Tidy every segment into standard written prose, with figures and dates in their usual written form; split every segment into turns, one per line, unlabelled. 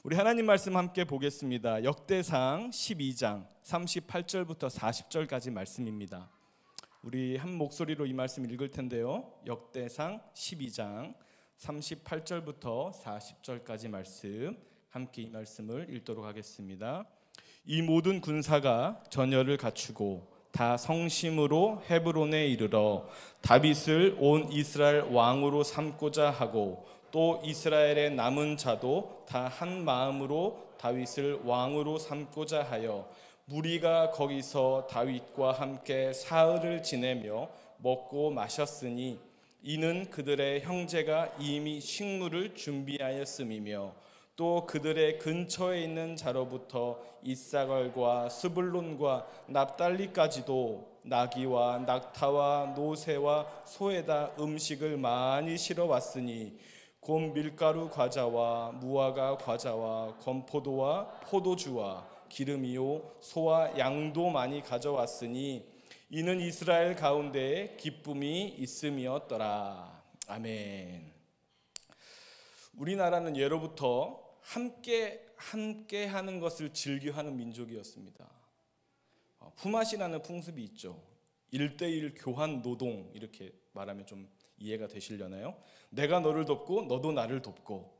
우리 하나님 말씀 함께 보겠습니다. 역대상 12장 38절부터 40절까지 말씀입니다. 우리 한 목소리로 이 말씀 읽을 텐데요. 역대상 12장 38절부터 40절까지 말씀, 함께 이 말씀을 읽도록 하겠습니다. 이 모든 군사가 전열을 갖추고 다 성심으로 헤브론에 이르러 다윗을 온 이스라엘 왕으로 삼고자 하고, 또 이스라엘의 남은 자도 다 한 마음으로 다윗을 왕으로 삼고자 하여 무리가 거기서 다윗과 함께 사흘을 지내며 먹고 마셨으니, 이는 그들의 형제가 이미 식물을 준비하였음이며, 또 그들의 근처에 있는 자로부터 이사갈과 스불론과 납달리까지도 나귀와 낙타와 노새와 소에다 음식을 많이 실어왔으니, 곧 밀가루 과자와 무화과 과자와 건포도와 포도주와 기름이요 소와 양도 많이 가져왔으니, 이는 이스라엘 가운데에 기쁨이 있음이었더라. 아멘. 우리나라는 예로부터 함께 하는 것을 즐겨하는 민족이었습니다. 품앗이라는 풍습이 있죠. 1대1 교환 노동, 이렇게 말하면 좀 이해가 되시려나요? 내가 너를 돕고 너도 나를 돕고.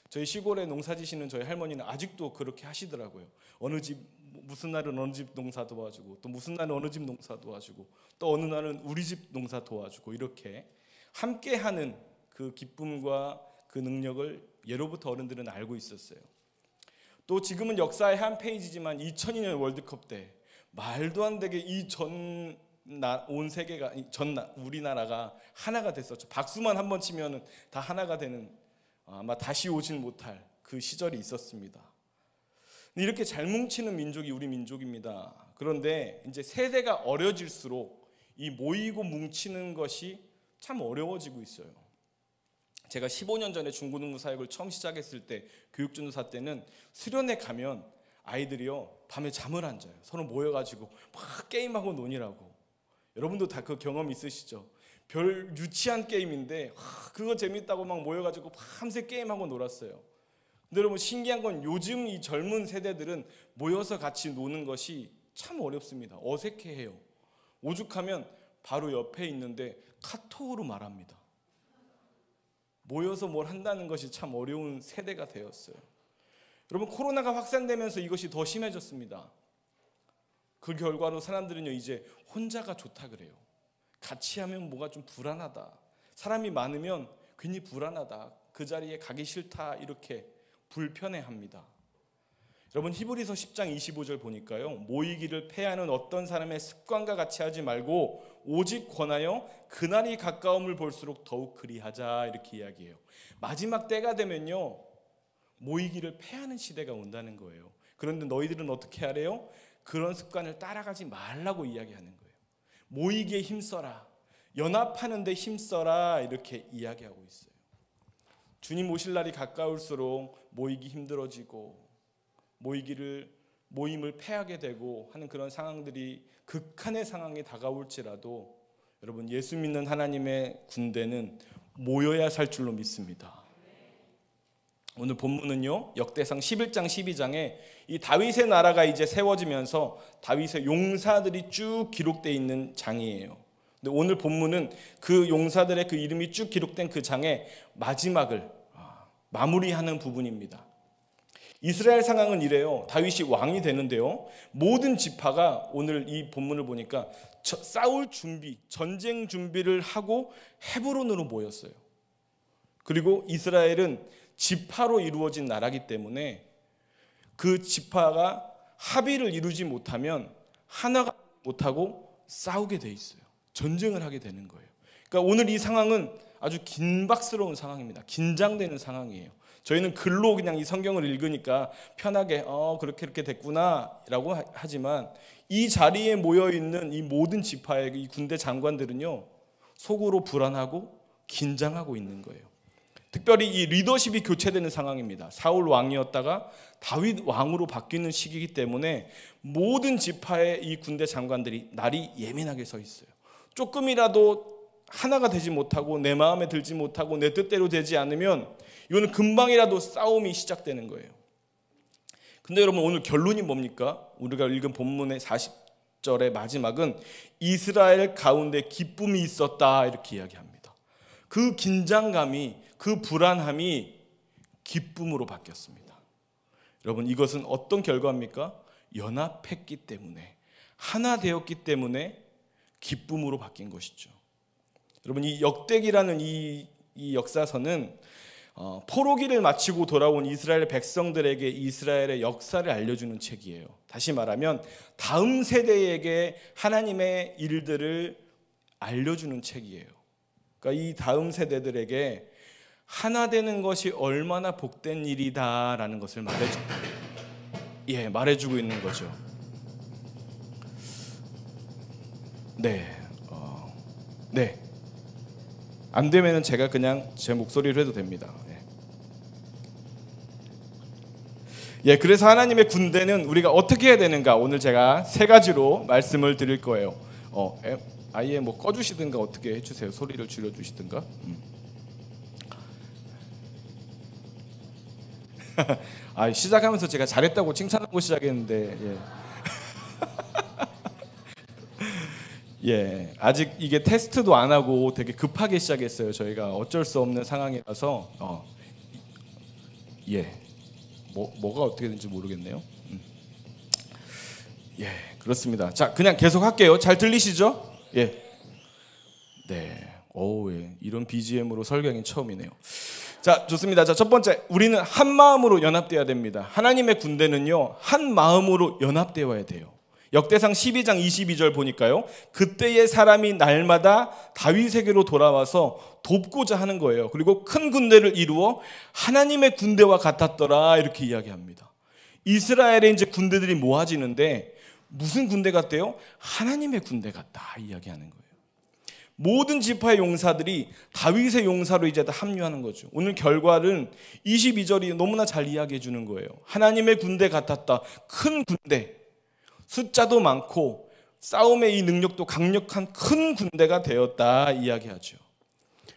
저희 시골에 농사 지시는 저희 할머니는 아직도 그렇게 하시더라고요. 어느 집 무슨 날은 어느 집 농사 도와주고, 또 무슨 날은 어느 집 농사 도와주고, 또 어느 날은 우리 집 농사 도와주고, 이렇게 함께하는 그 기쁨과 그 능력을 예로부터 어른들은 알고 있었어요. 또 지금은 역사의 한 페이지지만 2002년 월드컵 때 말도 안 되게 온 세계가, 우리나라가 하나가 됐었죠. 박수만 한번 치면은 다 하나가 되는, 아마 다시 오진 못할 그 시절이 있었습니다. 이렇게 잘 뭉치는 민족이 우리 민족입니다. 그런데 이제 세대가 어려질수록 이 모이고 뭉치는 것이 참 어려워지고 있어요. 제가 15년 전에 중고등부 사역을 처음 시작했을 때, 교육전도사 때는 수련회 가면 아이들이요 밤에 잠을 안 자요. 서로 모여가지고 막 게임하고 논이라고. 여러분도 다 그 경험 있으시죠? 별 유치한 게임인데 그거 재밌다고 막 모여가지고 밤새 게임하고 놀았어요. 근데 여러분, 신기한 건 요즘 이 젊은 세대들은 모여서 같이 노는 것이 참 어렵습니다. 어색해해요. 오죽하면 바로 옆에 있는데 카톡으로 말합니다. 모여서 뭘 한다는 것이 참 어려운 세대가 되었어요. 여러분, 코로나가 확산되면서 이것이 더 심해졌습니다. 그 결과로 사람들은요 이제 혼자가 좋다 그래요. 같이 하면 뭐가 좀 불안하다, 사람이 많으면 괜히 불안하다, 그 자리에 가기 싫다, 이렇게 불편해합니다. 여러분, 히브리서 10장 25절 보니까요, 모이기를 패하는 어떤 사람의 습관과 같이 하지 말고 오직 권하여 그날이 가까움을 볼수록 더욱 그리하자, 이렇게 이야기해요. 마지막 때가 되면요 모이기를 패하는 시대가 온다는 거예요. 그런데 너희들은 어떻게 하래요? 그런 습관을 따라가지 말라고 이야기하는 거예요. 모이기에 힘써라, 연합하는 데 힘써라, 이렇게 이야기하고 있어요. 주님 오실 날이 가까울수록 모이기 힘들어지고 모임을 패하게 되고 하는 그런 상황들이, 극한의 상황이 다가올지라도 여러분, 예수 믿는 하나님의 군대는 모여야 살 줄로 믿습니다. 오늘 본문은요 역대상 11장 12장에 이 다윗의 나라가 이제 세워지면서 다윗의 용사들이 쭉 기록되어 있는 장이에요. 근데 오늘 본문은 그 용사들의 그 이름이 쭉 기록된 그 장의 마지막을 마무리하는 부분입니다. 이스라엘 상황은 이래요. 다윗이 왕이 되는데요, 모든 지파가 오늘 이 본문을 보니까 싸울 준비, 전쟁 준비를 하고 헤브론으로 모였어요. 그리고 이스라엘은 지파로 이루어진 나라이기 때문에 그 지파가 합의를 이루지 못하면 하나가 못하고 싸우게 돼 있어요. 전쟁을 하게 되는 거예요. 그러니까 오늘 이 상황은 아주 긴박스러운 상황입니다. 긴장되는 상황이에요. 저희는 글로 그냥 이 성경을 읽으니까 편하게 그렇게 됐구나 라고 하지만, 이 자리에 모여있는 이 모든 지파의 이 군대 장관들은요 속으로 불안하고 긴장하고 있는 거예요. 특별히 이 리더십이 교체되는 상황입니다. 사울 왕이었다가 다윗 왕으로 바뀌는 시기이기 때문에 모든 지파의 이 군대 장관들이 날이 예민하게 서 있어요. 조금이라도 하나가 되지 못하고 내 마음에 들지 못하고 내 뜻대로 되지 않으면 이거는 금방이라도 싸움이 시작되는 거예요. 근데 여러분, 오늘 결론이 뭡니까? 우리가 읽은 본문의 40절의 마지막은 이스라엘 가운데 기쁨이 있었다 이렇게 이야기합니다. 그 긴장감이, 그 불안함이 기쁨으로 바뀌었습니다. 여러분, 이것은 어떤 결과입니까? 연합했기 때문에, 하나 되었기 때문에 기쁨으로 바뀐 것이죠. 여러분, 이 역대기라는 이 역사서는 포로기를 마치고 돌아온 이스라엘 백성들에게 이스라엘의 역사를 알려주는 책이에요. 다시 말하면 다음 세대에게 하나님의 일들을 알려주는 책이에요. 그러니까 이 다음 세대들에게 하나 되는 것이 얼마나 복된 일이다라는 것을 말해주고 있는 거죠. 네. 안 되면은 제가 그냥 제 목소리로 해도 됩니다. 그래서 하나님의 군대는 우리가 어떻게 해야 되는가? 오늘 제가 3가지로 말씀을 드릴 거예요. 아예 뭐 꺼주시든가 어떻게 해주세요. 소리를 줄여주시든가. 시작하면서 제가 잘했다고 칭찬하고 시작했는데 아직 이게 테스트도 안 하고 되게 급하게 시작했어요. 저희가 어쩔 수 없는 상황이라서 뭐가 어떻게 되는지 모르겠네요. 그렇습니다. 자, 그냥 계속 할게요. 잘 들리시죠? 이런 BGM으로 설교하기는 처음이네요. 자, 좋습니다. 자, 첫 번째, 우리는 한 마음으로 연합되어야 됩니다. 하나님의 군대는요, 한 마음으로 연합되어야 돼요. 역대상 12장 22절 보니까요, 그때의 사람이 날마다 다윗에게로 돌아와서 돕고자 하는 거예요. 그리고 큰 군대를 이루어 하나님의 군대와 같았더라 이렇게 이야기합니다. 이스라엘의 이제 군대들이 모아지는데 무슨 군대 같대요? 하나님의 군대 같다 이야기하는 거예요. 모든 지파의 용사들이 다윗의 용사로 이제 다 합류하는 거죠. 오늘 결과는 22절이 너무나 잘 이야기해 주는 거예요. 하나님의 군대 같았다. 큰 군대, 숫자도 많고 싸움의 이 능력도 강력한 큰 군대가 되었다 이야기하죠.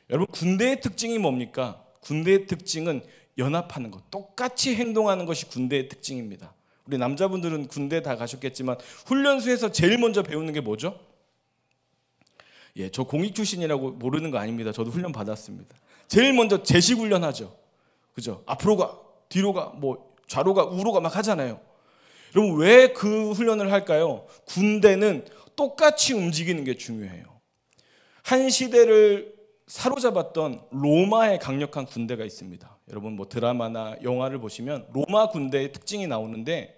여러분, 군대의 특징이 뭡니까? 군대의 특징은 연합하는 것, 똑같이 행동하는 것이 군대의 특징입니다. 우리 남자분들은 군대 다 가셨겠지만 훈련소에서 제일 먼저 배우는 게 뭐죠? 저 공익 출신이라고 모르는 거 아닙니다. 저도 훈련 받았습니다. 제일 먼저 제식 훈련하죠. 그죠? 앞으로 가, 뒤로 가, 뭐 좌로 가, 우로 가 막 하잖아요. 여러분, 왜 그 훈련을 할까요? 군대는 똑같이 움직이는 게 중요해요. 한 시대를 사로잡았던 로마의 강력한 군대가 있습니다. 여러분, 뭐 드라마나 영화를 보시면 로마 군대의 특징이 나오는데,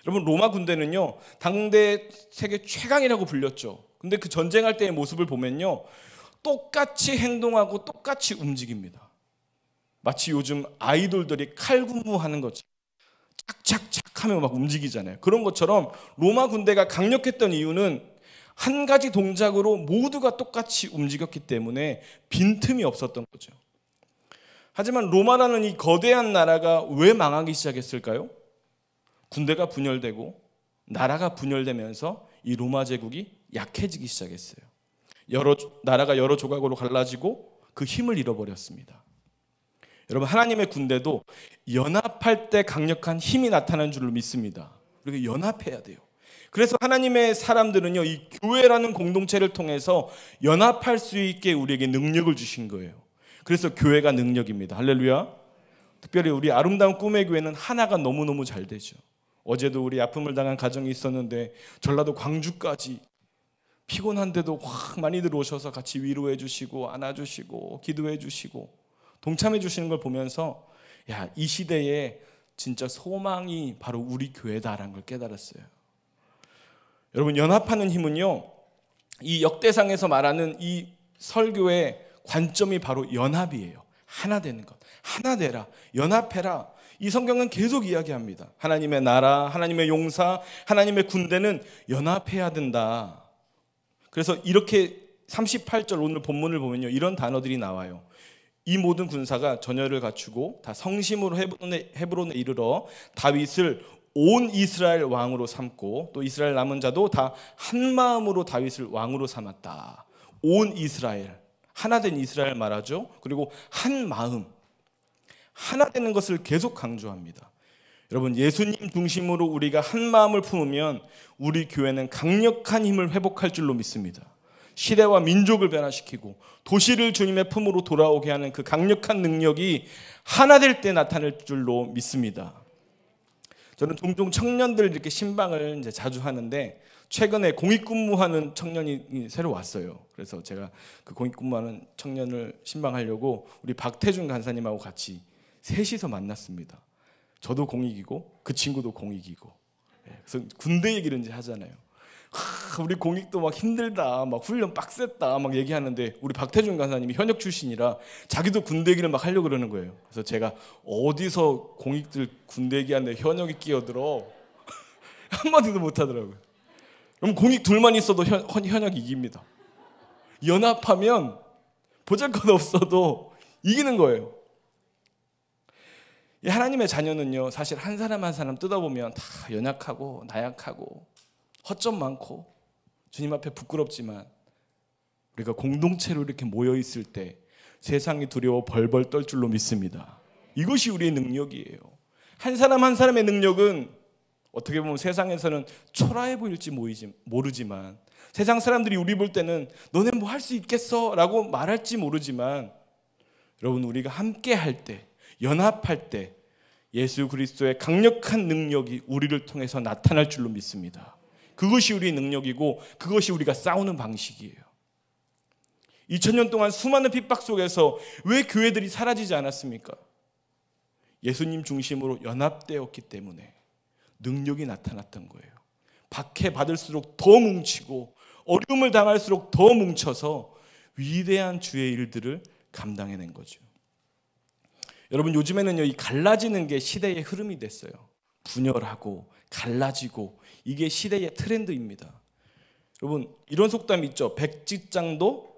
여러분, 로마 군대는요, 당대 세계 최강이라고 불렸죠. 근데 그 전쟁할 때의 모습을 보면요, 똑같이 행동하고 똑같이 움직입니다. 마치 요즘 아이돌들이 칼군무하는 거죠. 착착착 하면 막 움직이잖아요. 그런 것처럼 로마 군대가 강력했던 이유는 한 가지 동작으로 모두가 똑같이 움직였기 때문에 빈틈이 없었던 거죠. 하지만 로마라는 이 거대한 나라가 왜 망하기 시작했을까요? 군대가 분열되고 나라가 분열되면서 이 로마 제국이 약해지기 시작했어요. 나라가 여러 조각으로 갈라지고 그 힘을 잃어버렸습니다. 여러분, 하나님의 군대도 연합할 때 강력한 힘이 나타나는 줄로 믿습니다. 우리가 연합해야 돼요. 그래서 하나님의 사람들은요, 이 교회라는 공동체를 통해서 연합할 수 있게 우리에게 능력을 주신 거예요. 그래서 교회가 능력입니다. 할렐루야. 특별히 우리 아름다운 꿈의 교회는 하나가 너무너무 잘 되죠. 어제도 우리 아픔을 당한 가정이 있었는데 전라도 광주까지 피곤한데도 확 많이들 오셔서 같이 위로해 주시고 안아주시고 기도해 주시고 동참해 주시는 걸 보면서 이 시대에 진짜 소망이 바로 우리 교회다라는 걸 깨달았어요. 여러분, 연합하는 힘은요, 이 역대상에서 말하는 이 설교의 관점이 바로 연합이에요. 하나 되는 것. 하나 되라. 연합해라. 이 성경은 계속 이야기합니다. 하나님의 나라, 하나님의 용사, 하나님의 군대는 연합해야 된다. 그래서 이렇게 38절 오늘 본문을 보면요, 이런 단어들이 나와요. 이 모든 군사가 전열을 갖추고 다 성심으로 헤브론에 이르러 다윗을 온 이스라엘 왕으로 삼고 또 이스라엘 남은 자도 다 한 마음으로 다윗을 왕으로 삼았다. 온 이스라엘. 하나 된 이스라엘 말하죠. 그리고 한 마음, 하나 되는 것을 계속 강조합니다. 여러분, 예수님 중심으로 우리가 한 마음을 품으면 우리 교회는 강력한 힘을 회복할 줄로 믿습니다. 시대와 민족을 변화시키고 도시를 주님의 품으로 돌아오게 하는 그 강력한 능력이 하나 될 때 나타날 줄로 믿습니다. 저는 종종 청년들 이렇게 신방을 이제 자주 하는데 최근에 공익근무하는 청년이 새로 왔어요. 그래서 제가 그 공익근무하는 청년을 신방하려고 우리 박태준 간사님하고 같이 셋이서 만났습니다. 저도 공익이고 그 친구도 공익이고. 그래서 군대 얘기를 이제 하잖아요. 우리 공익도 막 힘들다, 막 훈련 빡셌다, 막 얘기하는데 우리 박태준 간사님이 현역 출신이라 자기도 군대 얘기를 막 하려고 그러는 거예요. 그래서 제가 어디서 공익들 군대 얘기하는데 현역이 끼어들어 한마디도 못 하더라고요. 그럼 공익 둘만 있어도 현역이 이깁니다. 연합하면 보잘것없어도 이기는 거예요. 하나님의 자녀는요, 사실 한 사람 한 사람 뜯어보면 다 연약하고 나약하고 허점 많고 주님 앞에 부끄럽지만 우리가 공동체로 이렇게 모여 있을 때 세상이 두려워 벌벌 떨 줄로 믿습니다. 이것이 우리의 능력이에요. 한 사람 한 사람의 능력은 어떻게 보면 세상에서는 초라해 보일지 모르지만, 세상 사람들이 우리 볼 때는 너네 뭐 할 수 있겠어? 라고 말할지 모르지만, 여러분, 우리가 함께 할 때, 연합할 때 예수 그리스도의 강력한 능력이 우리를 통해서 나타날 줄로 믿습니다. 그것이 우리의 능력이고 그것이 우리가 싸우는 방식이에요. 2000년 동안 수많은 핍박 속에서 왜 교회들이 사라지지 않았습니까? 예수님 중심으로 연합되었기 때문에 능력이 나타났던 거예요. 박해받을수록 더 뭉치고 어려움을 당할수록 더 뭉쳐서 위대한 주의 일들을 감당해낸 거죠. 여러분, 요즘에는요, 이 갈라지는 게 시대의 흐름이 됐어요. 분열하고 갈라지고 이게 시대의 트렌드입니다. 여러분, 이런 속담 있죠. 백지장도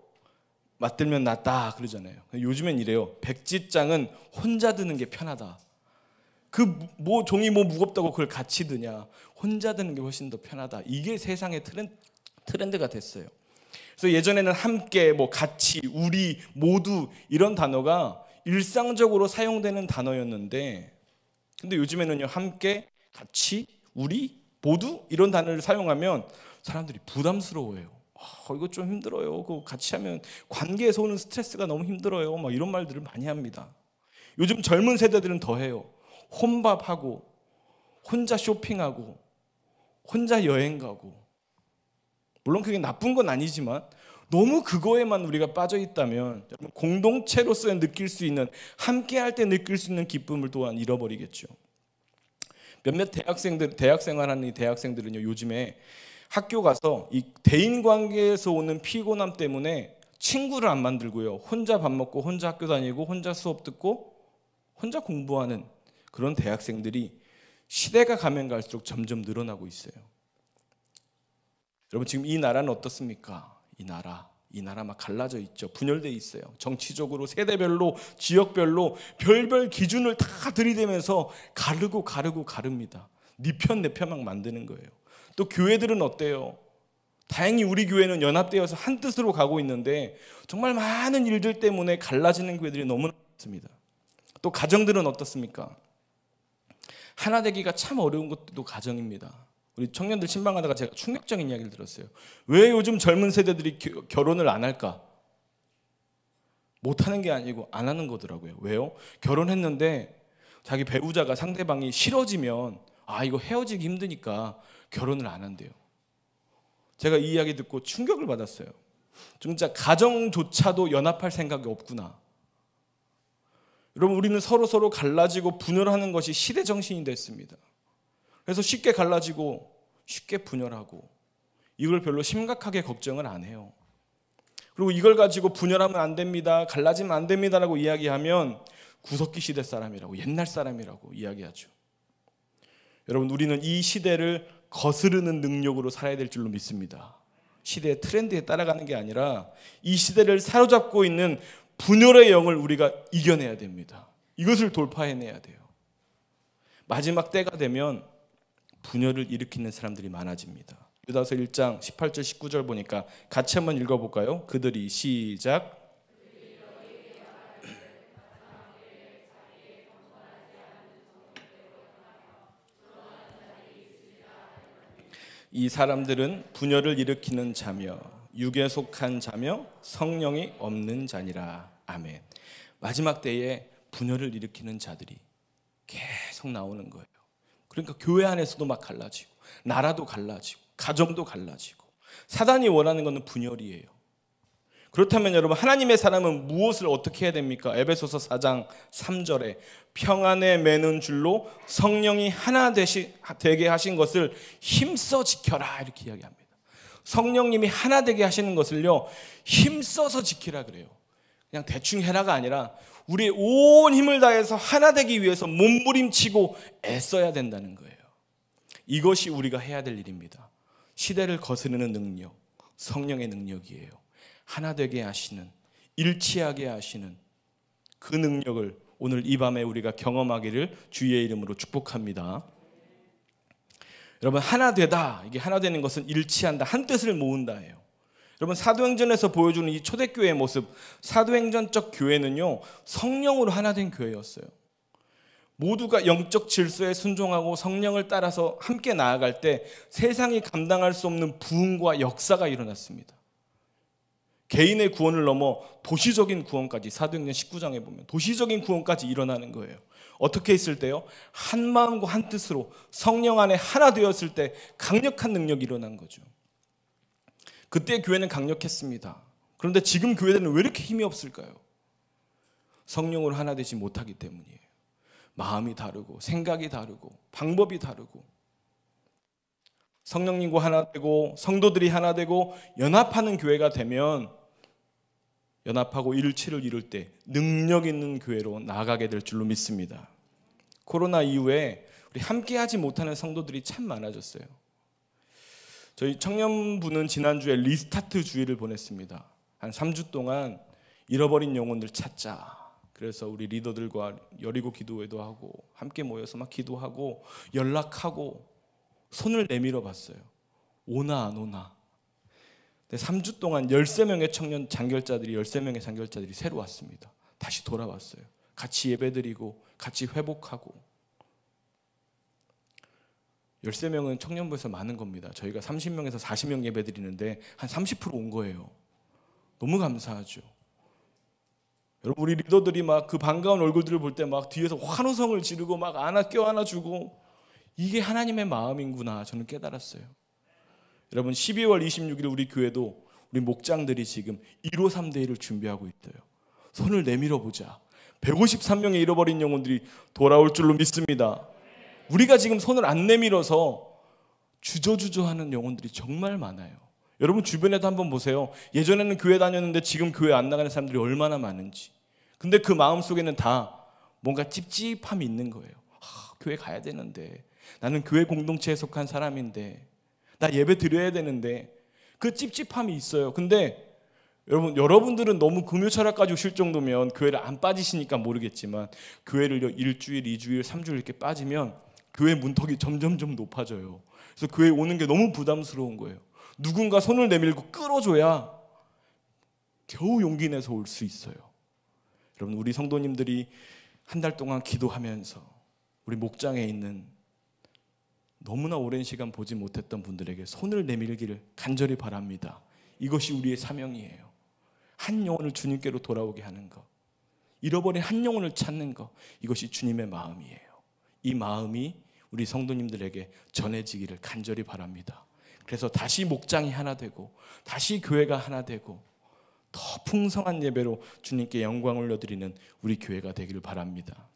맞들면 낫다 그러잖아요. 요즘엔 이래요. 백지장은 혼자 드는 게 편하다. 종이 무겁다고 그걸 같이 드냐. 혼자 드는 게 훨씬 더 편하다. 이게 세상의 트렌드가 됐어요. 그래서 예전에는 함께, 같이, 우리, 모두 이런 단어가 일상적으로 사용되는 단어였는데, 근데 요즘에는요, 함께, 같이, 우리, 모두 이런 단어를 사용하면 사람들이 부담스러워해요. 이거 좀 힘들어요. 그거 같이 하면 관계에서 오는 스트레스가 너무 힘들어요. 막 이런 말들을 많이 합니다. 요즘 젊은 세대들은 더 해요. 혼밥하고, 혼자 쇼핑하고, 혼자 여행 가고. 물론 그게 나쁜 건 아니지만 너무 그거에만 우리가 빠져 있다면 공동체로서 느낄 수 있는, 함께 할 때 느낄 수 있는 기쁨을 또한 잃어버리겠죠. 몇몇 대학 생활하는 이 대학생들은요, 요즘에 학교 가서 이 대인 관계에서 오는 피곤함 때문에 친구를 안 만들고요, 혼자 밥 먹고 혼자 학교 다니고 혼자 수업 듣고 혼자 공부하는 그런 대학생들이 시대가 가면 갈수록 점점 늘어나고 있어요. 여러분, 지금 이 나라는 어떻습니까? 이 나라 막 갈라져 있죠. 분열돼 있어요. 정치적으로, 세대별로, 지역별로 별별 기준을 다 들이대면서 가릅니다. 네 편 내 편 막 만드는 거예요. 또 교회들은 어때요? 다행히 우리 교회는 연합되어서 한 뜻으로 가고 있는데 정말 많은 일들 때문에 갈라지는 교회들이 너무 많습니다. 또 가정들은 어떻습니까? 하나 되기가 참 어려운 것도 가정입니다. 우리 청년들 신방하다가 제가 충격적인 이야기를 들었어요. 왜 요즘 젊은 세대들이 결혼을 안 할까? 못하는 게 아니고 안 하는 거더라고요. 왜요? 결혼했는데 자기 배우자가, 상대방이 싫어지면 이거 헤어지기 힘드니까 결혼을 안 한대요. 제가 이 이야기 듣고 충격을 받았어요. 진짜 가정조차도 연합할 생각이 없구나. 여러분, 우리는 서로 갈라지고 분열하는 것이 시대 정신이 됐습니다. 그래서 쉽게 갈라지고 쉽게 분열하고 이걸 별로 심각하게 걱정을 안 해요. 그리고 이걸 가지고 분열하면 안 됩니다, 갈라지면 안 됩니다라고 이야기하면 구석기 시대 사람이라고, 옛날 사람이라고 이야기하죠. 여러분, 우리는 이 시대를 거스르는 능력으로 살아야 될 줄로 믿습니다. 시대의 트렌드에 따라가는 게 아니라 이 시대를 사로잡고 있는 분열의 영을 우리가 이겨내야 됩니다. 이것을 돌파해내야 돼요. 마지막 때가 되면 분열을 일으키는 사람들이 많아집니다. 유다서 1장 18절 19절 보니까 같이 한번 읽어볼까요? 그들이 시작. 이 사람들은 분열을 일으키는 자며 육에 속한 자며 성령이 없는 자니라. 아멘. 마지막 때에 분열을 일으키는 자들이 계속 나오는 거예요. 그러니까 교회 안에서도 막 갈라지고, 나라도 갈라지고, 가정도 갈라지고. 사단이 원하는 것은 분열이에요. 그렇다면 여러분, 하나님의 사람은 무엇을 어떻게 해야 됩니까? 에베소서 4장 3절에 평안에 매는 줄로 성령이 하나 되게 하신 것을 힘써 지켜라, 이렇게 이야기합니다. 성령님이 하나 되게 하시는 것을요, 힘써서 지키라 그래요. 그냥 대충 해라가 아니라 우리의 온 힘을 다해서 하나 되기 위해서 몸부림치고 애써야 된다는 거예요. 이것이 우리가 해야 될 일입니다. 시대를 거스르는 능력, 성령의 능력이에요. 하나 되게 하시는, 일치하게 하시는 그 능력을 오늘 이 밤에 우리가 경험하기를 주의 이름으로 축복합니다. 여러분, 하나 되다, 이게 하나 되는 것은 일치한다, 한 뜻을 모은다예요. 여러분, 사도행전에서 보여주는 이 초대교회의 모습, 사도행전적 교회는요, 성령으로 하나 된 교회였어요. 모두가 영적 질서에 순종하고 성령을 따라서 함께 나아갈 때 세상이 감당할 수 없는 부흥과 역사가 일어났습니다. 개인의 구원을 넘어 도시적인 구원까지, 사도행전 19장에 보면 도시적인 구원까지 일어나는 거예요. 어떻게 했을 때요? 한 마음과 한 뜻으로 성령 안에 하나 되었을 때 강력한 능력이 일어난 거죠. 그때 교회는 강력했습니다. 그런데 지금 교회들은 왜 이렇게 힘이 없을까요? 성령으로 하나 되지 못하기 때문이에요. 마음이 다르고 생각이 다르고 방법이 다르고, 성령님과 하나 되고 성도들이 하나 되고 연합하는 교회가 되면, 연합하고 일치를 이룰 때 능력 있는 교회로 나아가게 될 줄로 믿습니다. 코로나 이후에 우리 함께하지 못하는 성도들이 참 많아졌어요. 저희 청년부는 지난주에 리스타트 주일을 보냈습니다. 한 3주 동안 잃어버린 영혼들 찾자. 그래서 우리 리더들과 여리고 기도회도 하고 함께 모여서 막 기도하고 연락하고 손을 내밀어 봤어요. 오나 안 오나. 3주 동안 13명의 청년 장결자들이, 13명의 장결자들이 새로 왔습니다. 다시 돌아왔어요. 같이 예배드리고 같이 회복하고. 13명은 청년부에서 많은 겁니다. 저희가 30명에서 40명 예배드리는데 한 30% 온 거예요. 너무 감사하죠. 여러분, 우리 리더들이 막 그 반가운 얼굴들을 볼 때 막 뒤에서 환호성을 지르고 막 껴안아주고, 이게 하나님의 마음이구나 저는 깨달았어요. 여러분, 12월 26일 우리 교회도 우리 목장들이 지금 1호 3대1을 준비하고 있대요. 손을 내밀어 보자. 153명의 잃어버린 영혼들이 돌아올 줄로 믿습니다. 우리가 지금 손을 안 내밀어서 주저주저하는 영혼들이 정말 많아요. 여러분 주변에도 한번 보세요. 예전에는 교회 다녔는데 지금 교회 안 나가는 사람들이 얼마나 많은지. 근데 그 마음속에는 다 뭔가 찝찝함이 있는 거예요. 교회 가야 되는데, 나는 교회 공동체에 속한 사람인데, 나 예배 드려야 되는데, 그 찝찝함이 있어요. 근데 여러분들은 너무 금요 철학까지 오실 정도면 교회를 안 빠지시니까 모르겠지만, 교회를 일주일, 2주일, 3주일 이렇게 빠지면 교회 문턱이 점점점 높아져요. 그래서 교회 오는 게 너무 부담스러운 거예요. 누군가 손을 내밀고 끌어줘야 겨우 용기 내서 올 수 있어요. 여러분, 우리 성도님들이 한 달 동안 기도하면서 우리 목장에 있는 너무나 오랜 시간 보지 못했던 분들에게 손을 내밀기를 간절히 바랍니다. 이것이 우리의 사명이에요. 한 영혼을 주님께로 돌아오게 하는 것, 잃어버린 한 영혼을 찾는 것, 이것이 주님의 마음이에요. 이 마음이 우리 성도님들에게 전해지기를 간절히 바랍니다. 그래서 다시 목장이 하나 되고, 다시 교회가 하나 되고, 더 풍성한 예배로 주님께 영광 올려드리는 우리 교회가 되기를 바랍니다.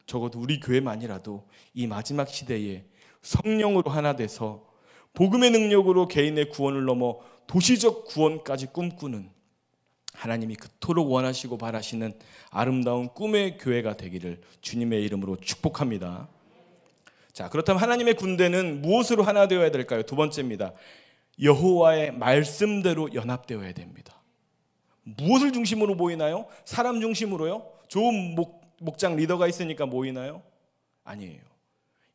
적어도 우리 교회만이라도 이 마지막 시대에 성령으로 하나 돼서 복음의 능력으로 개인의 구원을 넘어 도시적 구원까지 꿈꾸는, 하나님이 그토록 원하시고 바라시는 아름다운 꿈의 교회가 되기를 주님의 이름으로 축복합니다. 자, 그렇다면 하나님의 군대는 무엇으로 하나 되어야 될까요? 두 번째입니다. 여호와의 말씀대로 연합되어야 됩니다. 무엇을 중심으로 모이나요? 사람 중심으로요? 좋은 목장 리더가 있으니까 모이나요? 아니에요.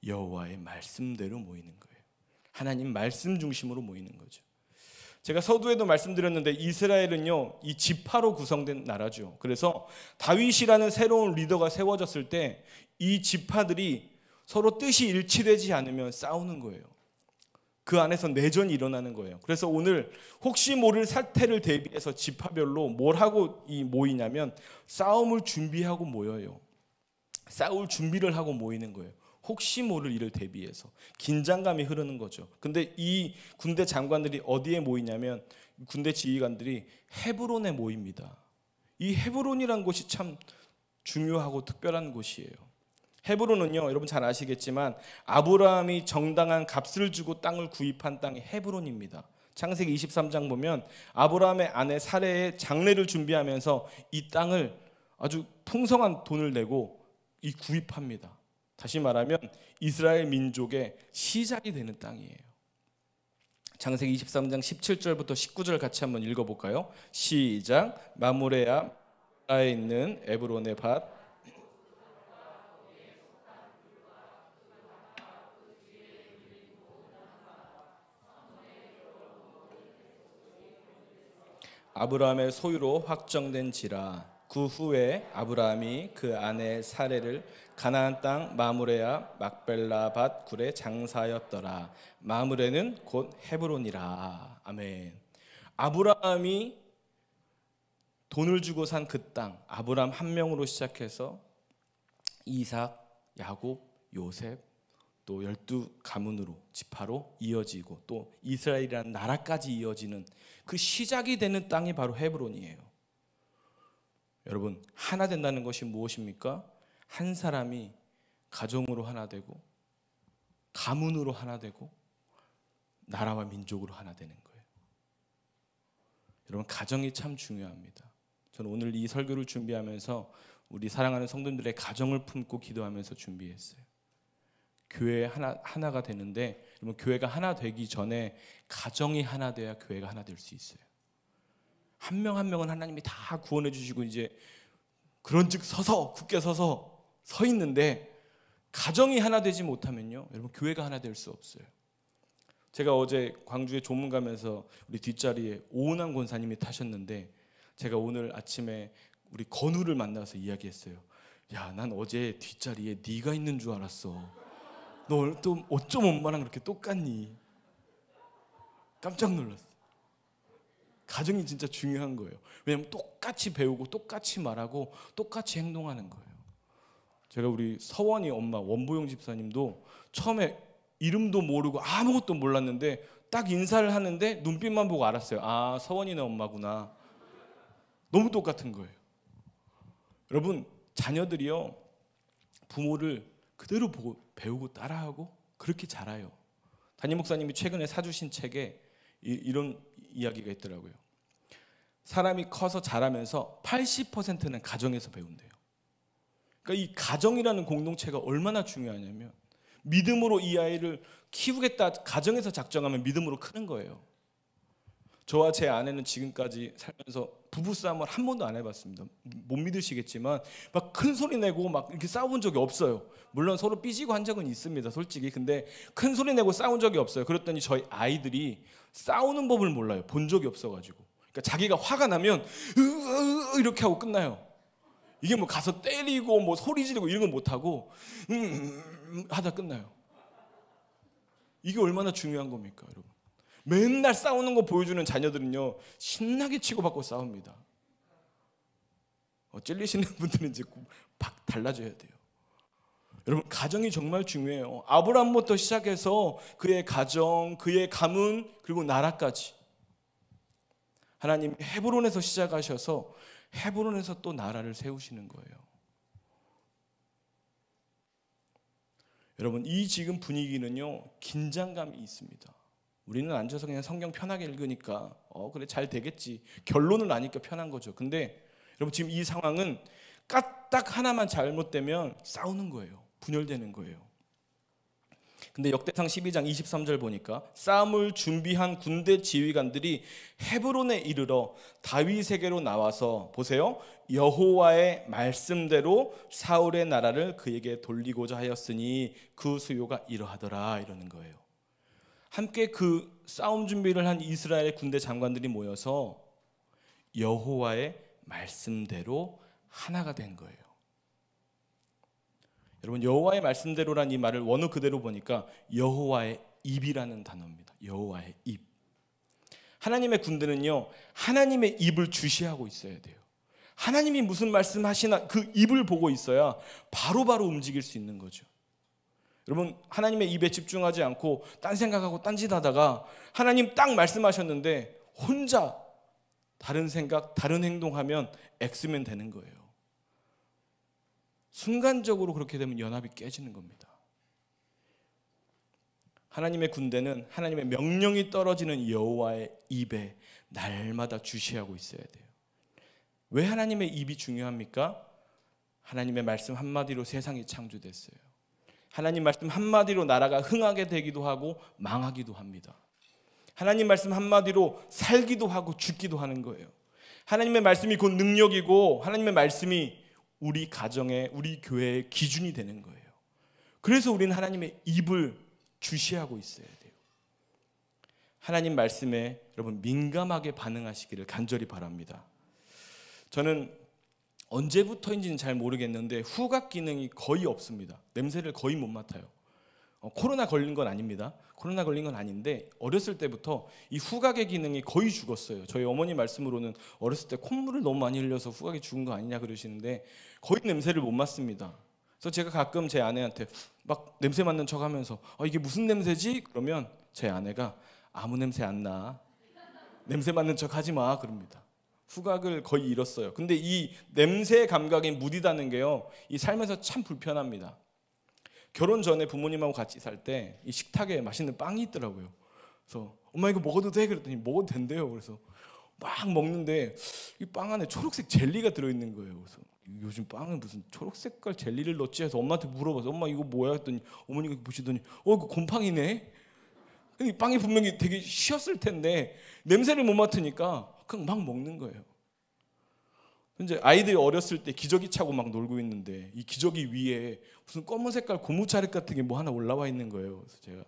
여호와의 말씀대로 모이는 거예요. 하나님 말씀 중심으로 모이는 거죠. 제가 서두에도 말씀드렸는데 이스라엘은요, 이 지파로 구성된 나라죠. 그래서 다윗이라는 새로운 리더가 세워졌을 때 이 지파들이 서로 뜻이 일치되지 않으면 싸우는 거예요. 그 안에서 내전이 일어나는 거예요. 그래서 오늘 혹시 모를 사태를 대비해서 지파별로 뭘 하고 모이냐면 싸움을 준비하고 모여요. 싸울 준비를 하고 모이는 거예요. 혹시 모를 일을 대비해서 긴장감이 흐르는 거죠. 근데 이 군대 장관들이 어디에 모이냐면 군대 지휘관들이 헤브론에 모입니다. 이 헤브론이라는 곳이 참 중요하고 특별한 곳이에요. 헤브론은요, 여러분 잘 아시겠지만 아브라함이 정당한 값을 주고 땅을 구입한 땅이 헤브론입니다. 창세기 23장 보면 아브라함의 아내 사레의 장례를 준비하면서 이 땅을 아주 풍성한 돈을 내고 구입합니다. 다시 말하면 이스라엘 민족의 시작이 되는 땅이에요. 창세기 23장 17절부터 19절 같이 한번 읽어볼까요? 시작. 마므레야 에 있는 에브론의 밭 아브라함의 소유로 확정된지라. 그 후에 아브라함이 그 아내 사레를 가나안 땅 마므레야 막벨라 밭 굴에 장사하였더라. 마므레는 곧 헤브론이라. 아멘. 아브라함이 돈을 주고 산 그 땅, 아브라함 한 명으로 시작해서 이삭, 야곱, 요셉, 또 12가문으로 지파로 이어지고 또 이스라엘이라는 나라까지 이어지는 그 시작이 되는 땅이 바로 헤브론이에요. 여러분, 하나 된다는 것이 무엇입니까? 한 사람이 가정으로 하나 되고 가문으로 하나 되고 나라와 민족으로 하나 되는 거예요. 여러분, 가정이 참 중요합니다. 저는 오늘 이 설교를 준비하면서 우리 사랑하는 성도님들의 가정을 품고 기도하면서 준비했어요. 교회 하나가 되는데, 여러분, 교회가 하나 되기 전에 가정이 하나 돼야 교회가 하나 될 수 있어요. 한 명 한 명은 하나님이 다 구원해 주시고 이제 그런즉 굳게 서서 서 있는데 가정이 하나 되지 못하면요, 여러분, 교회가 하나 될 수 없어요. 제가 어제 광주에 조문 가면서 우리 뒷자리에 오은환 권사님이 타셨는데 제가 오늘 아침에 우리 건우를 만나서 이야기했어요. 야, 난 어제 뒷자리에 네가 있는 줄 알았어. 너 또 어쩜 엄마랑 그렇게 똑같니? 깜짝 놀랐어. 가정이 진짜 중요한 거예요. 왜냐하면 똑같이 배우고 똑같이 말하고 똑같이 행동하는 거예요. 제가 우리 서원이 엄마 원보영 집사님도 처음에 이름도 모르고 아무것도 몰랐는데 딱 인사를 하는데 눈빛만 보고 알았어요. 아, 서원이네 엄마구나. 너무 똑같은 거예요. 여러분, 자녀들이요, 부모를 그대로 보고 배우고 따라하고 그렇게 자라요. 담임 목사님이 최근에 사주신 책에 이런 이야기가 있더라고요. 사람이 커서 자라면서 80%는 가정에서 배운대요. 그러니까 이 가정이라는 공동체가 얼마나 중요하냐면 믿음으로 이 아이를 키우겠다 가정에서 작정하면 믿음으로 크는 거예요. 저와 제 아내는 지금까지 살면서 부부싸움을 한 번도 안 해봤습니다. 못 믿으시겠지만 막 큰 소리 내고 막 이렇게 싸운 적이 없어요. 물론 서로 삐지고 한 적은 있습니다, 솔직히. 근데 큰 소리 내고 싸운 적이 없어요. 그랬더니 저희 아이들이 싸우는 법을 몰라요. 본 적이 없어가지고. 그러니까 자기가 화가 나면 이렇게 하고 끝나요. 이게 뭐 가서 때리고 뭐 소리 지르고 이런 건 못하고 하다 끝나요. 이게 얼마나 중요한 겁니까, 여러분? 맨날 싸우는 거 보여주는 자녀들은요, 신나게 치고받고 싸웁니다. 찔리시는 분들은 이제 달라져야 돼요. 여러분, 가정이 정말 중요해요. 아브라함부터 시작해서 그의 가정, 그의 가문, 그리고 나라까지 하나님이 헤브론에서 시작하셔서 헤브론에서 또 나라를 세우시는 거예요. 여러분, 이 지금 분위기는요, 긴장감이 있습니다. 우리는 앉아서 그냥 성경 편하게 읽으니까 그래 잘 되겠지, 결론을 아니까 편한 거죠. 근데 여러분, 지금 이 상황은 까딱 하나만 잘못되면 싸우는 거예요. 분열되는 거예요. 근데 역대상 12장 23절 보니까 싸움을 준비한 군대 지휘관들이 헤브론에 이르러 다윗에게로 나와서, 보세요, 여호와의 말씀대로 사울의 나라를 그에게 돌리고자 하였으니 그 수요가 이러하더라, 이러는 거예요. 함께 그 싸움 준비를 한 이스라엘 군대 장관들이 모여서 여호와의 말씀대로 하나가 된 거예요. 여러분, 여호와의 말씀대로란 이 말을 원어 그대로 보니까 여호와의 입이라는 단어입니다. 여호와의 입. 하나님의 군대는요, 하나님의 입을 주시하고 있어야 돼요. 하나님이 무슨 말씀하시나 그 입을 보고 있어야 바로바로 움직일 수 있는 거죠. 여러분, 하나님의 입에 집중하지 않고 딴 생각하고 딴짓하다가 하나님 딱 말씀하셨는데 혼자 다른 생각, 다른 행동하면 엑스맨 되는 거예요. 순간적으로 그렇게 되면 연합이 깨지는 겁니다. 하나님의 군대는 하나님의 명령이 떨어지는 여호와의 입에 날마다 주시하고 있어야 돼요. 왜 하나님의 입이 중요합니까? 하나님의 말씀 한마디로 세상이 창조됐어요. 하나님 말씀 한마디로 나라가 흥하게 되기도 하고 망하기도 합니다. 하나님 말씀 한마디로 살기도 하고 죽기도 하는 거예요. 하나님의 말씀이 곧 능력이고 하나님의 말씀이 우리 가정의, 우리 교회의 기준이 되는 거예요. 그래서 우리는 하나님의 입을 주시하고 있어야 돼요. 하나님 말씀에 여러분 민감하게 반응하시기를 간절히 바랍니다. 저는 언제부터인지는 잘 모르겠는데 후각 기능이 거의 없습니다. 냄새를 거의 못 맡아요. 코로나 걸린 건 아닙니다. 코로나 걸린 건 아닌데 어렸을 때부터 이 후각의 기능이 거의 죽었어요. 저희 어머니 말씀으로는 어렸을 때 콧물을 너무 많이 흘려서 후각이 죽은 거 아니냐 그러시는데 거의 냄새를 못 맡습니다. 그래서 제가 가끔 제 아내한테 막 냄새 맡는 척 하면서 이게 무슨 냄새지? 그러면 제 아내가 아무 냄새 안 나. 냄새 맡는 척 하지 마. 그럽니다. 후각을 거의 잃었어요. 근데 이 냄새 감각이 무디다는 게요, 이 삶에서 참 불편합니다. 결혼 전에 부모님하고 같이 살 때 이 식탁에 맛있는 빵이 있더라고요. 그래서 엄마 이거 먹어도 돼? 그랬더니 먹어도 된대요. 그래서 막 먹는데 이 빵 안에 초록색 젤리가 들어있는 거예요. 그래서 요즘 빵에 무슨 초록색깔 젤리를 넣지 해서 엄마한테 물어봐서 엄마 이거 뭐야 했더니 어머니가 보시더니 이거 곰팡이네. 이 빵이 분명히 되게 쉬었을 텐데 냄새를 못 맡으니까 그냥 막 먹는 거예요. 이제 아이들이 어렸을 때 기저귀 차고 막 놀고 있는데 이 기저귀 위에 무슨 검은 색깔 고무차륵 같은 게 뭐 하나 올라와 있는 거예요. 그래서 제가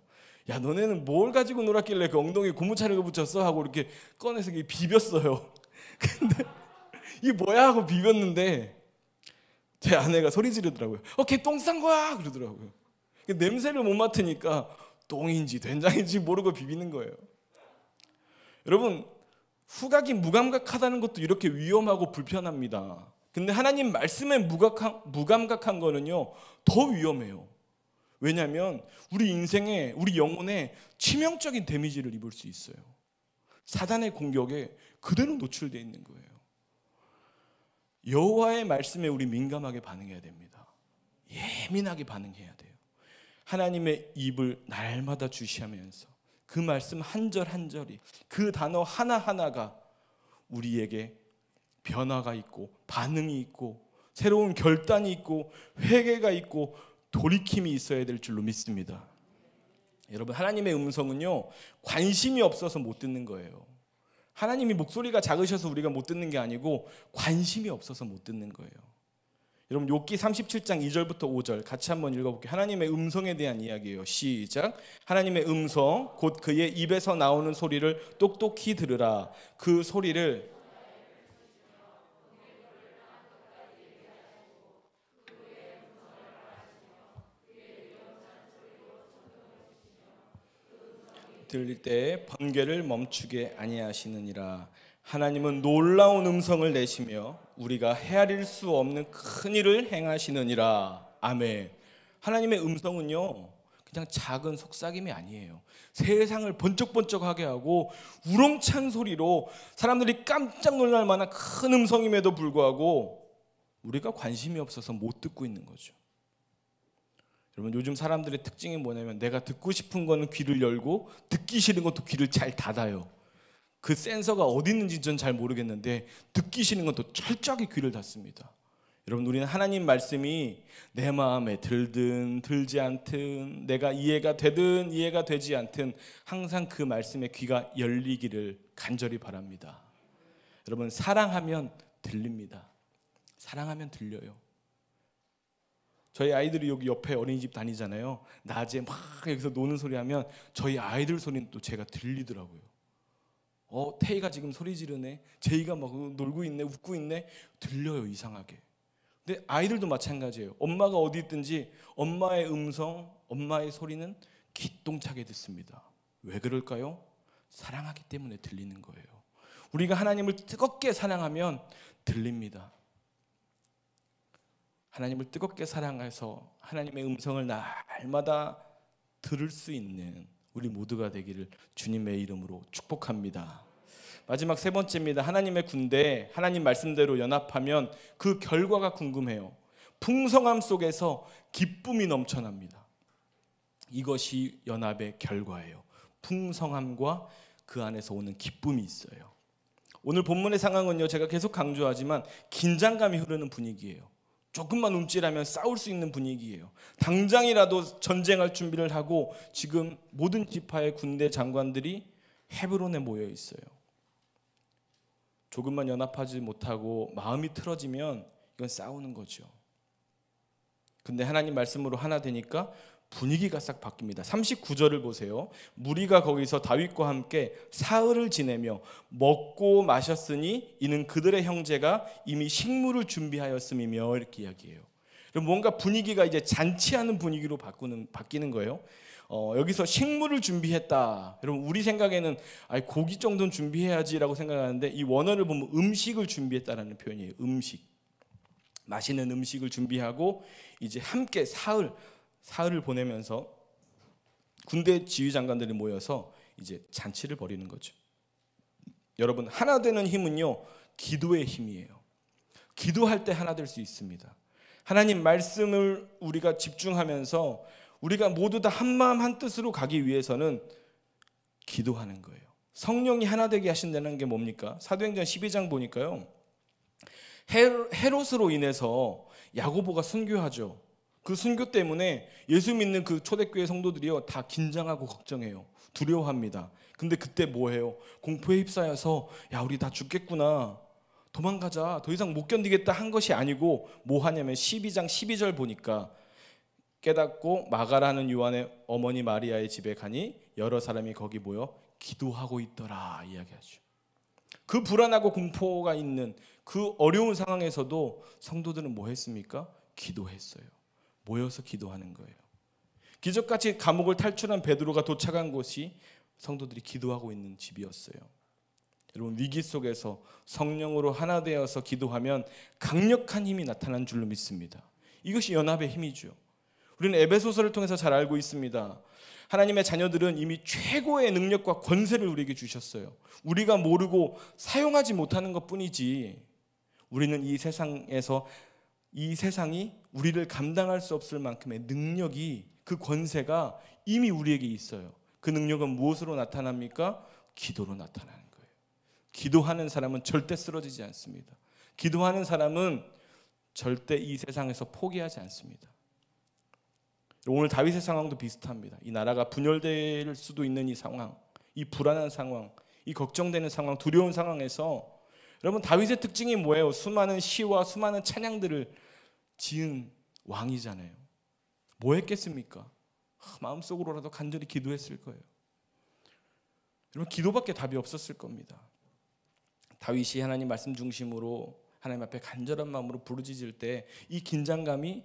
야 너네는 뭘 가지고 놀았길래 그 엉덩이에 고무차륵을 붙였어? 하고 이렇게 꺼내서 비볐어요. 근데 이게 뭐야 하고 비볐는데 제 아내가 소리 지르더라고요. 걔 똥 싼 거야 그러더라고요. 냄새를 못 맡으니까 똥인지 된장인지 모르고 비비는 거예요. 여러분, 후각이 무감각하다는 것도 이렇게 위험하고 불편합니다. 근데 하나님 말씀에 무감각한 거는요 더 위험해요. 왜냐하면 우리 인생에, 우리 영혼에 치명적인 데미지를 입을 수 있어요. 사단의 공격에 그대로 노출되어 있는 거예요. 여호와의 말씀에 우리 민감하게 반응해야 됩니다. 예민하게 반응해야 돼요. 하나님의 입을 날마다 주시하면서 그 말씀 한 절 한 절이, 그 단어 하나하나가 우리에게 변화가 있고 반응이 있고 새로운 결단이 있고 회개가 있고 돌이킴이 있어야 될 줄로 믿습니다. 여러분, 하나님의 음성은요 관심이 없어서 못 듣는 거예요. 하나님이 목소리가 작으셔서 우리가 못 듣는 게 아니고 관심이 없어서 못 듣는 거예요. 여러분, 욥기 37장 2절부터 5절 같이 한번 읽어볼게요. 하나님의 음성에 대한 이야기예요. 시작. 하나님의 음성 곧 그의 입에서 나오는 소리를 똑똑히 들으라. 그 소리를 들릴 때 번개를 멈추게 아니하시느니라. 하나님은 놀라운 음성을 내시며 우리가 헤아릴 수 없는 큰 일을 행하시느니라. 아멘. 하나님의 음성은요 그냥 작은 속삭임이 아니에요. 세상을 번쩍번쩍하게 하고 우렁찬 소리로 사람들이 깜짝 놀랄 만한 큰 음성임에도 불구하고 우리가 관심이 없어서 못 듣고 있는 거죠. 여러분, 요즘 사람들의 특징이 뭐냐면 내가 듣고 싶은 거는 귀를 열고 듣기 싫은 것도 귀를 잘 닫아요. 그 센서가 어디 있는지 전 잘 모르겠는데 듣기 싫은 것도 철저하게 귀를 닫습니다. 여러분, 우리는 하나님 말씀이 내 마음에 들든 들지 않든 내가 이해가 되든 이해가 되지 않든 항상 그 말씀에 귀가 열리기를 간절히 바랍니다. 여러분, 사랑하면 들립니다. 사랑하면 들려요. 저희 아이들이 여기 옆에 어린이집 다니잖아요. 낮에 막 여기서 노는 소리 하면 저희 아이들 소리는 또 제가 들리더라고요. 태희가 지금 소리 지르네. 제이가 막 놀고 있네. 웃고 있네. 들려요, 이상하게. 근데 아이들도 마찬가지예요. 엄마가 어디 있든지 엄마의 음성, 엄마의 소리는 기똥차게 듣습니다. 왜 그럴까요? 사랑하기 때문에 들리는 거예요. 우리가 하나님을 뜨겁게 사랑하면 들립니다. 하나님을 뜨겁게 사랑해서 하나님의 음성을 날마다 들을 수 있는 우리 모두가 되기를 주님의 이름으로 축복합니다. 마지막 세 번째입니다. 하나님의 군대, 하나님 말씀대로 연합하면 그 결과가 궁금해요. 풍성함 속에서 기쁨이 넘쳐납니다. 이것이 연합의 결과예요. 풍성함과 그 안에서 오는 기쁨이 있어요. 오늘 본문의 상황은요, 제가 계속 강조하지만 긴장감이 흐르는 분위기예요. 조금만 움찔하면 싸울 수 있는 분위기예요. 당장이라도 전쟁할 준비를 하고 지금 모든 지파의 군대 장관들이 헤브론에 모여 있어요. 조금만 연합하지 못하고 마음이 틀어지면 이건 싸우는 거죠. 근데 하나님 말씀으로 하나 되니까 분위기가 싹 바뀝니다. 39절을 보세요. 무리가 거기서 다윗과 함께 사흘을 지내며 먹고 마셨으니 이는 그들의 형제가 이미 식물을 준비하였음이며, 이렇게 이야기해요. 뭔가 분위기가 이제 잔치하는 분위기로 바뀌는 거예요. 여기서 식물을 준비했다. 여러분, 우리 생각에는 고기 정도는 준비해야지라고 생각하는데 이 원어를 보면 음식을 준비했다라는 표현이에요. 음식, 맛있는 음식을 준비하고 이제 함께 사흘을 보내면서 군대 지휘장관들이 모여서 이제 잔치를 벌이는 거죠. 여러분, 하나 되는 힘은요, 기도의 힘이에요. 기도할 때 하나 될 수 있습니다. 하나님 말씀을 우리가 집중하면서 우리가 모두 다 한마음 한뜻으로 가기 위해서는 기도하는 거예요. 성령이 하나 되게 하신다는 게 뭡니까? 사도행전 12장 보니까요, 헤롯으로 인해서 야고보가 순교하죠. 그 순교 때문에 예수 믿는 그 초대교회 성도들이요, 다 긴장하고 걱정해요. 두려워합니다. 근데 그때 뭐해요? 공포에 휩싸여서 우리 다 죽겠구나, 도망가자, 더 이상 못 견디겠다 한 것이 아니고 뭐 하냐면 12장 12절 보니까 깨닫고 마가라는 요한의 어머니 마리아의 집에 가니 여러 사람이 거기 모여 기도하고 있더라, 이야기하죠. 그 불안하고 공포가 있는 그 어려운 상황에서도 성도들은 뭐 했습니까? 기도했어요. 모여서 기도하는 거예요. 기적같이 감옥을 탈출한 베드로가 도착한 곳이 성도들이 기도하고 있는 집이었어요. 여러분, 위기 속에서 성령으로 하나 되어서 기도하면 강력한 힘이 나타난 줄로 믿습니다. 이것이 연합의 힘이죠. 우리는 에베소서를 통해서 잘 알고 있습니다. 하나님의 자녀들은 이미 최고의 능력과 권세를 우리에게 주셨어요. 우리가 모르고 사용하지 못하는 것뿐이지, 우리는 이 세상에서 이 세상이 우리를 감당할 수 없을 만큼의 능력이, 그 권세가 이미 우리에게 있어요. 그 능력은 무엇으로 나타납니까? 기도로 나타나는 거예요. 기도하는 사람은 절대 쓰러지지 않습니다. 기도하는 사람은 절대 이 세상에서 포기하지 않습니다. 오늘 다윗의 상황도 비슷합니다. 이 나라가 분열될 수도 있는 이 상황, 이 불안한 상황, 이 걱정되는 상황, 두려운 상황에서 여러분, 다윗의 특징이 뭐예요? 수많은 시와 수많은 찬양들을 지은 왕이잖아요. 뭐 했겠습니까? 마음속으로라도 간절히 기도했을 거예요. 여러분, 기도밖에 답이 없었을 겁니다. 다윗이 하나님 말씀 중심으로 하나님 앞에 간절한 마음으로 부르짖을 때 이 긴장감이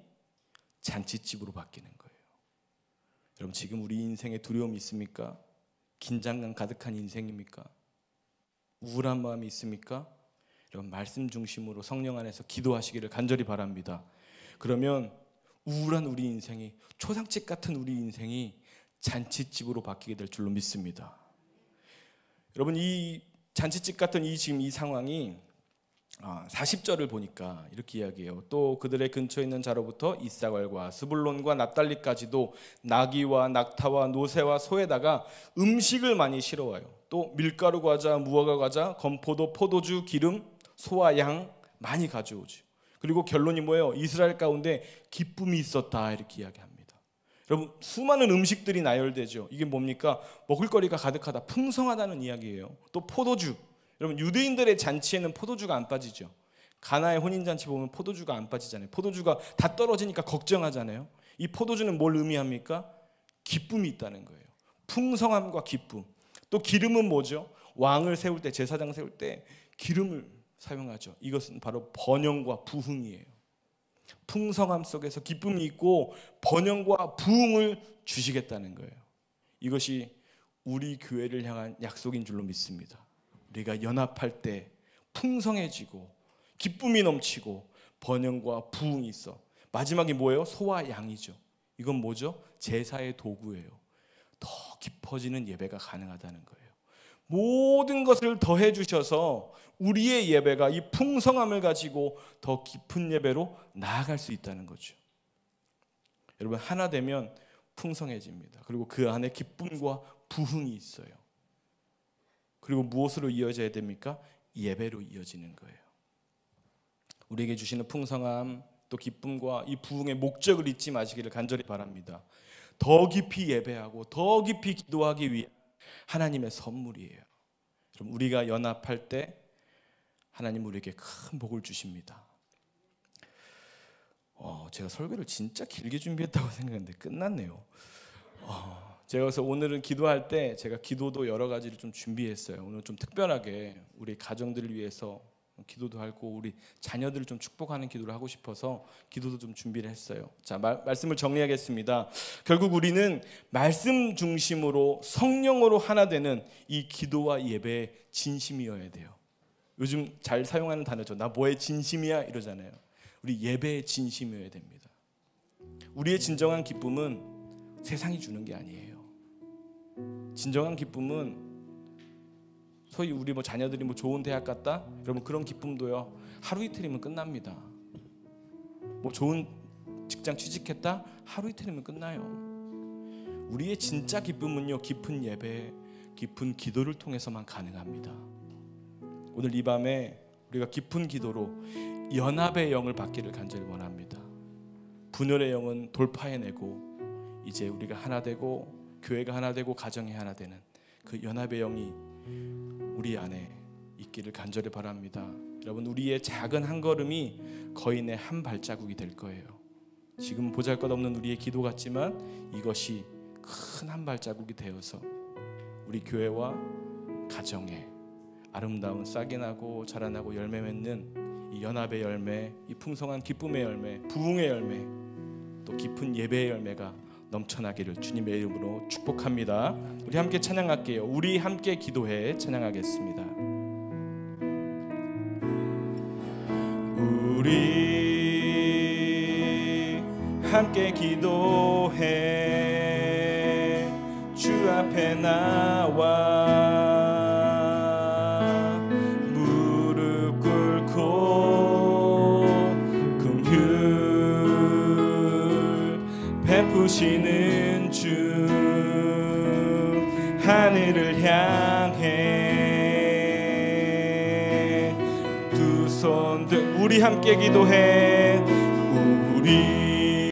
잔치집으로 바뀌는 거예요. 여러분, 지금 우리 인생에 두려움이 있습니까? 긴장감 가득한 인생입니까? 우울한 마음이 있습니까? 여러분, 말씀 중심으로 성령 안에서 기도하시기를 간절히 바랍니다. 그러면 우울한 우리 인생이, 초상집 같은 우리 인생이 잔치집으로 바뀌게 될 줄로 믿습니다. 여러분, 이 잔치집 같은 지금 이 상황이 40절을 보니까 이렇게 이야기해요. 또 그들의 근처에 있는 자로부터 이사갈과 스불론과 납달리까지도 나귀와 낙타와 노새와 소에다가 음식을 많이 실어와요. 또 밀가루 과자, 무화과 과자, 건포도, 포도주, 기름, 소와 양 많이 가져오죠. 그리고 결론이 뭐예요? 이스라엘 가운데 기쁨이 있었다, 이렇게 이야기합니다. 여러분, 수많은 음식들이 나열되죠. 이게 뭡니까? 먹을거리가 가득하다, 풍성하다는 이야기예요. 또 포도주, 여러분, 유대인들의 잔치에는 포도주가 안 빠지죠. 가나의 혼인잔치 보면 포도주가 안 빠지잖아요. 포도주가 다 떨어지니까 걱정하잖아요. 이 포도주는 뭘 의미합니까? 기쁨이 있다는 거예요. 풍성함과 기쁨. 또 기름은 뭐죠? 왕을 세울 때, 제사장 세울 때 기름을 사용하죠. 이것은 바로 번영과 부흥이에요. 풍성함 속에서 기쁨이 있고 번영과 부흥을 주시겠다는 거예요. 이것이 우리 교회를 향한 약속인 줄로 믿습니다. 우리가 연합할 때 풍성해지고 기쁨이 넘치고 번영과 부흥이 있어. 마지막이 뭐예요? 소와 양이죠. 이건 뭐죠? 제사의 도구예요. 더 깊어지는 예배가 가능하다는 거예요. 모든 것을 더해 주셔서 우리의 예배가 이 풍성함을 가지고 더 깊은 예배로 나아갈 수 있다는 거죠. 여러분, 하나 되면 풍성해집니다. 그리고 그 안에 기쁨과 부흥이 있어요. 그리고 무엇으로 이어져야 됩니까? 예배로 이어지는 거예요. 우리에게 주시는 풍성함, 또 기쁨과 이 부흥의 목적을 잊지 마시기를 간절히 바랍니다. 더 깊이 예배하고 더 깊이 기도하기 위해 하나님의 선물이에요. 그럼 우리가 연합할 때 하나님 우리에게 큰 복을 주십니다. 제가 설교를 진짜 길게 준비했다고 생각했는데 끝났네요. 제가 그래서 오늘은 기도할 때 제가 기도도 여러 가지를 좀 준비했어요. 오늘 좀 특별하게 우리 가정들을 위해서 기도도 하고 우리 자녀들을 좀 축복하는 기도를 하고 싶어서 기도도 좀 준비를 했어요. 자, 말씀을 정리하겠습니다. 결국 우리는 말씀 중심으로 성령으로 하나 되는 이 기도와 예배의 진심이어야 돼요. 요즘 잘 사용하는 단어죠. 나 뭐의 진심이야 이러잖아요. 우리 예배의 진심이어야 됩니다. 우리의 진정한 기쁨은 세상이 주는 게 아니에요. 진정한 기쁨은 소위 우리 자녀들이 좋은 대학 갔다? 여러분, 그런 기쁨도요 하루 이틀이면 끝납니다. 좋은 직장 취직했다? 하루 이틀이면 끝나요. 우리의 진짜 기쁨은요 깊은 예배, 깊은 기도를 통해서만 가능합니다. 오늘 이 밤에 우리가 깊은 기도로 연합의 영을 받기를 간절히 원합니다. 분열의 영은 돌파해내고 이제 우리가 하나 되고 교회가 하나 되고 가정이 하나 되는 그 연합의 영이 우리 안에 있기를 간절히 바랍니다. 여러분, 우리의 작은 한 걸음이 거인의 한 발자국이 될 거예요. 지금 보잘것없는 우리의 기도 같지만 이것이 큰 한 발자국이 되어서 우리 교회와 가정에 아름다운 싹이 나고 자라나고 열매 맺는 이 연합의 열매, 이 풍성한 기쁨의 열매, 부흥의 열매, 또 깊은 예배의 열매가 넘쳐나기를 주님의 이름으로 축복합니다. 우리 함께 찬양할게요. 우리 함께 기도해 찬양하겠습니다. 우리 함께 기도해 주 앞에 나와 무릎 꿇고 긍휼 베푸시는 주 하늘을 향해 두 손 들 우리 함께 기도해 우리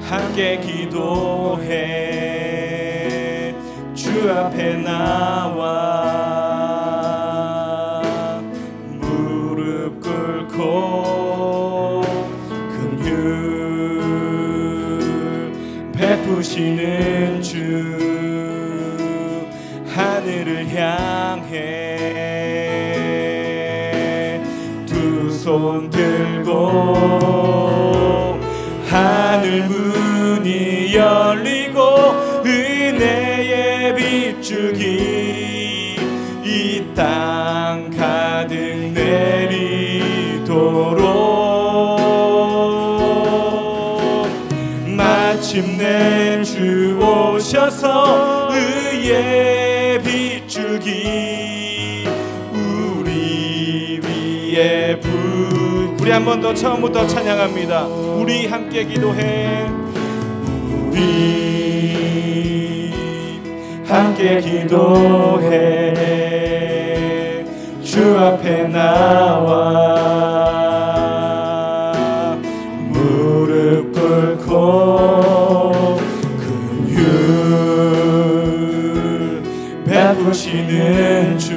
함께 기도해 주 앞에 나와 무릎 꿇고 긍휼 베푸시는 주 하늘을 향해 두 손 들고 하늘 문이 열리고 은혜의 빗줄기 이 땅 가득 내리도록 마침내 주 오셔서 의의 빗줄기 우리 위에 우리 한 번 더 처음부터 찬양합니다. 우리 함께 기도해 우리 함께 기도해 주 앞에 나와 무릎 꿇고 긍휼 베푸시는 주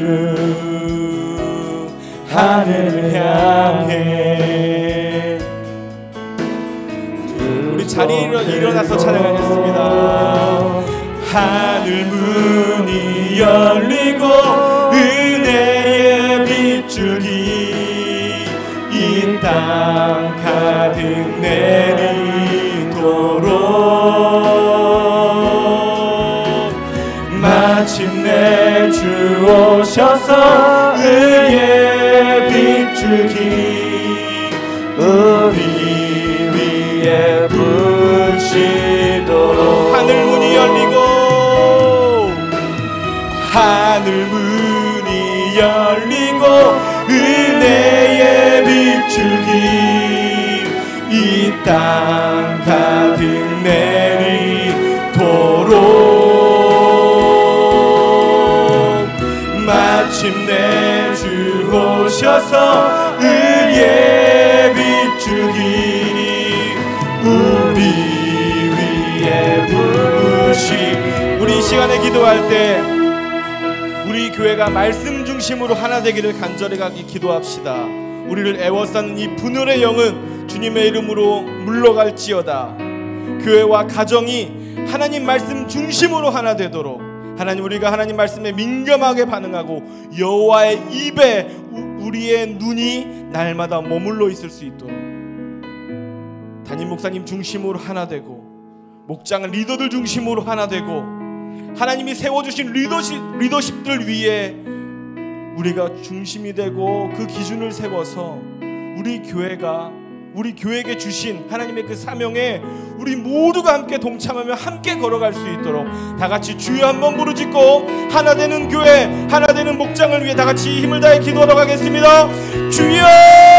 하늘을 향해 우리 자리에 일어나서 찬양하겠습니다. 하늘 문이 열리고 은혜의 빗줄기 이 땅 가득 내리도록 하늘 문이 열리고 은혜의 비추기 이 땅 가득 내리도록 마침내 주 오셔서 은혜의 비추기 우리 위에 부으시. 우리 이 시간에 기도할 때 우리 교회가 말씀 중심으로 하나 되기를 간절히 기도합시다. 우리를 애워싸는 이 분열의 영은 주님의 이름으로 물러갈지어다. 교회와 가정이 하나님 말씀 중심으로 하나 되도록 하나님, 우리가 하나님 말씀에 민감하게 반응하고 여호와의 입에 우리의 눈이 날마다 머물러 있을 수 있도록 담임 목사님 중심으로 하나 되고 목장 리더들 중심으로 하나 되고 하나님이 세워주신 리더십들 위에 우리가 중심이 되고 그 기준을 세워서 우리 교회에게 주신 하나님의 그 사명에 우리 모두가 함께 동참하며 함께 걸어갈 수 있도록 다같이 주여 한번 부르짖고 하나 되는 교회, 하나 되는 목장을 위해 다같이 힘을 다해 기도하러 가겠습니다. 주여!